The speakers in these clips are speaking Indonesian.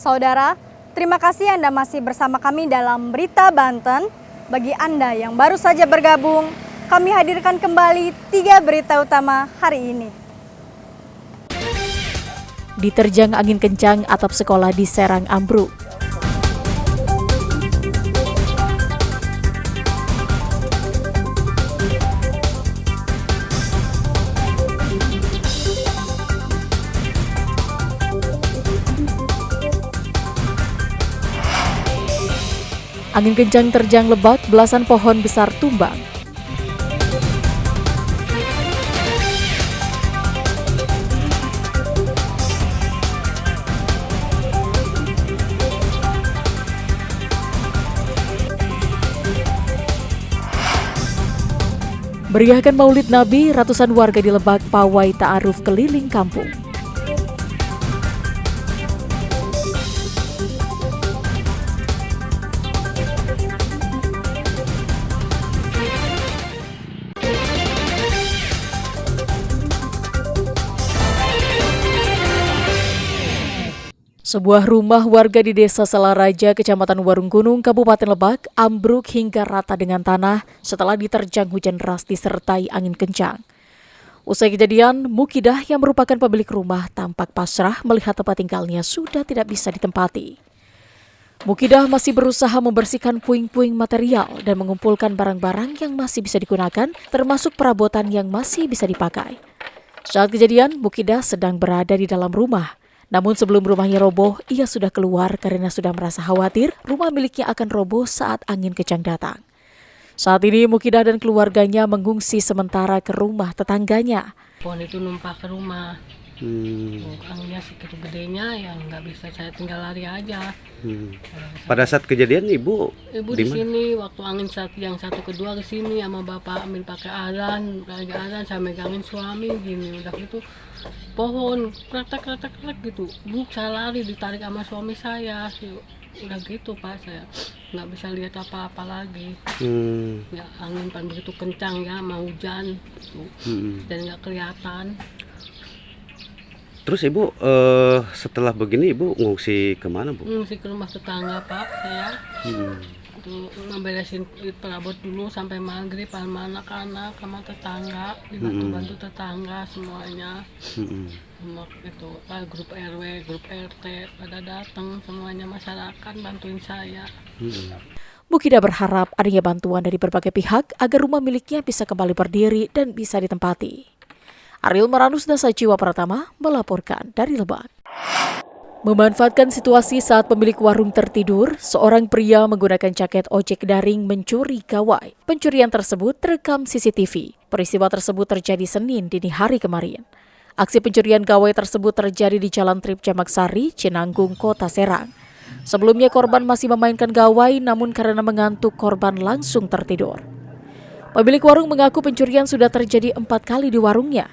Saudara, terima kasih Anda masih bersama kami dalam Berita Banten. Bagi Anda yang baru saja bergabung, kami hadirkan kembali 3 berita utama hari ini. Diterjang angin kencang, atap sekolah di Serang ambruk. Angin kencang terjang Lebak, belasan pohon besar tumbang. Meriahkan Maulid Nabi, ratusan warga di Lebak pawai ta'aruf keliling kampung. Sebuah rumah warga di Desa Salaraja, Kecamatan Warung Gunung, Kabupaten Lebak, ambruk hingga rata dengan tanah setelah diterjang hujan deras disertai angin kencang. Usai kejadian, Mukidah yang merupakan pemilik rumah tampak pasrah melihat tempat tinggalnya sudah tidak bisa ditempati. Mukidah masih berusaha membersihkan puing-puing material dan mengumpulkan barang-barang yang masih bisa digunakan, termasuk perabotan yang masih bisa dipakai. Saat kejadian, Mukidah sedang berada di dalam rumah. Namun sebelum rumahnya roboh, ia sudah keluar karena sudah merasa khawatir rumah miliknya akan roboh saat angin kencang datang. Saat ini Mukidah dan keluarganya mengungsi sementara ke rumah tetangganya. Pohon itu numpah ke rumah. Anginnya segitu gedenya yang nggak bisa saya tinggal lari aja. Pada saat kejadian ibu di sini waktu angin yang satu kedua ke sini sama bapak ambil pakai alan saya megangin suami gini udah gitu pohon kretek gitu saya lari ditarik sama suami saya udah gitu Pak saya nggak bisa lihat apa-apa lagi. Ya angin kan begitu kencang ya mau hujan dan nggak kelihatan. Terus ibu setelah begini ibu ngungsi kemana bu? Ngungsi ke rumah tetangga Pak saya. Itu ngeberesin perabot dulu sampai maghrib sama anak-anak sama tetangga dibantu tetangga semuanya. Semua itu grup RW, grup RT pada datang semuanya masyarakat bantuin saya. Mukidah berharap adanya bantuan dari berbagai pihak agar rumah miliknya bisa kembali berdiri dan bisa ditempati. Ariel Maranus dan Sajiwa Pratama melaporkan dari Lebak. Memanfaatkan situasi saat pemilik warung tertidur, seorang pria menggunakan jaket ojek daring mencuri gawai. Pencurian tersebut terekam CCTV. Peristiwa tersebut terjadi Senin dini hari kemarin. Aksi pencurian gawai tersebut terjadi di Jalan Trip Jamaksari, Cinanggung, Kota Serang. Sebelumnya korban masih memainkan gawai, namun karena mengantuk korban langsung tertidur. Pemilik warung mengaku pencurian sudah terjadi 4 kali di warungnya.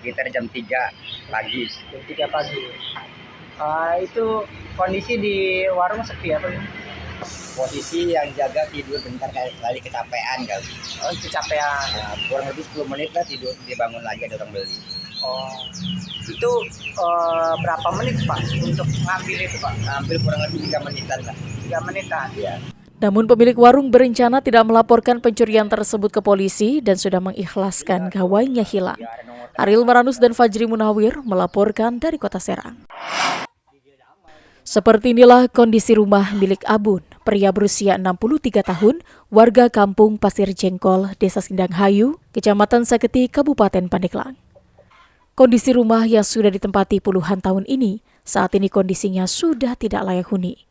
Sekitar jam 3 pagi. Jam 3 pagi. Itu kondisi di warung sepi apa? Posisi yang jaga tidur bentar kali kecapean kali. Oh, kecapean. Nah, kurang lebih 10 menit lah tidur, dia bangun lagi ada orang beli. Oh, itu berapa menit Pak untuk ngambil itu Pak? Hampir kurang lebih 3 menitan lah. 3 menitan? Iya. Namun pemilik warung berencana tidak melaporkan pencurian tersebut ke polisi dan sudah mengikhlaskan gawainya hilang. Ariel Maranus dan Fajri Munawir melaporkan dari Kota Serang. Seperti inilah kondisi rumah milik Abun, pria berusia 63 tahun, warga kampung Pasir Jengkol, Desa Sindanghayu, Kecamatan Saketi, Kabupaten Pandeglang. Kondisi rumah yang sudah ditempati puluhan tahun ini, saat ini kondisinya sudah tidak layak huni.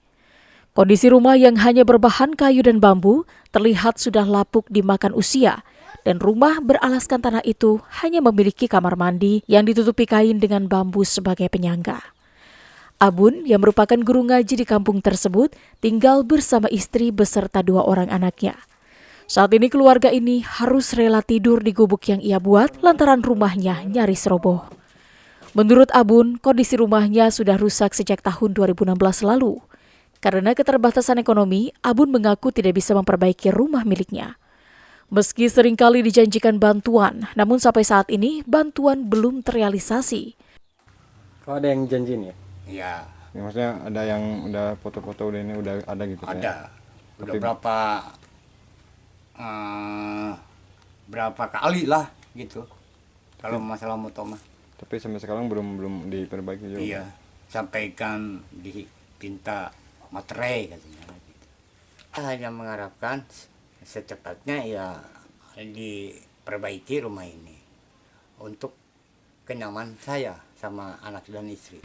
Kondisi rumah yang hanya berbahan kayu dan bambu terlihat sudah lapuk dimakan usia, dan rumah beralaskan tanah itu hanya memiliki kamar mandi yang ditutupi kain dengan bambu sebagai penyangga. Abun, yang merupakan guru ngaji di kampung tersebut, tinggal bersama istri beserta 2 orang anaknya. Saat ini keluarga ini harus rela tidur di gubuk yang ia buat lantaran rumahnya nyaris roboh. Menurut Abun, kondisi rumahnya sudah rusak sejak tahun 2016 lalu. Karena keterbatasan ekonomi, Abun mengaku tidak bisa memperbaiki rumah miliknya. Meski seringkali dijanjikan bantuan, namun sampai saat ini bantuan belum terrealisasi. Oh, ada yang janjiin ya? Iya, Ya, maksudnya ada yang udah foto-foto udah ini udah ada gitu Pak, ya? Ada. Udah Tapi- berapa kali lah gitu. Kalau masalah motor mah. Tapi sampai sekarang belum diperbaiki juga. Iya. Sampaikan dipinta materai katanya. Gitu. Hanya mengharapkan secepatnya ya diperbaiki rumah ini untuk kenyamanan saya sama anak dan istri.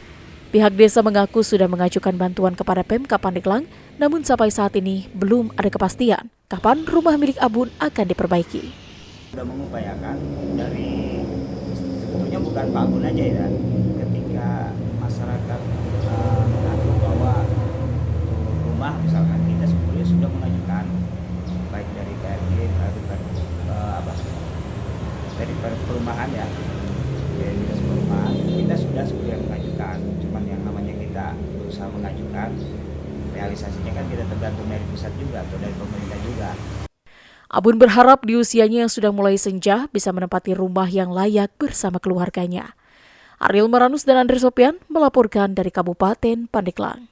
Pihak desa mengaku sudah mengajukan bantuan kepada Pemkab Pandeglang, namun sampai saat ini belum ada kepastian kapan rumah milik Abun akan diperbaiki. Sudah mengupayakan dari sebetulnya bukan Pak Abun aja ya, ketika masyarakat mengaku bahwa rumah misalkan kita sebetulnya sudah mengajukan baik dari PRD dari perumahan ya, dari dinas perumahan kita sudah sebetulnya mengajukan, cuman yang namanya kita berusaha mengajukan realisasinya kan kita tergantung dari pusat juga atau dari pemerintah juga. Abun berharap di usianya yang sudah mulai senja bisa menempati rumah yang layak bersama keluarganya. Ariel Maranus dan Andre Sopian melaporkan dari Kabupaten Pandeglang.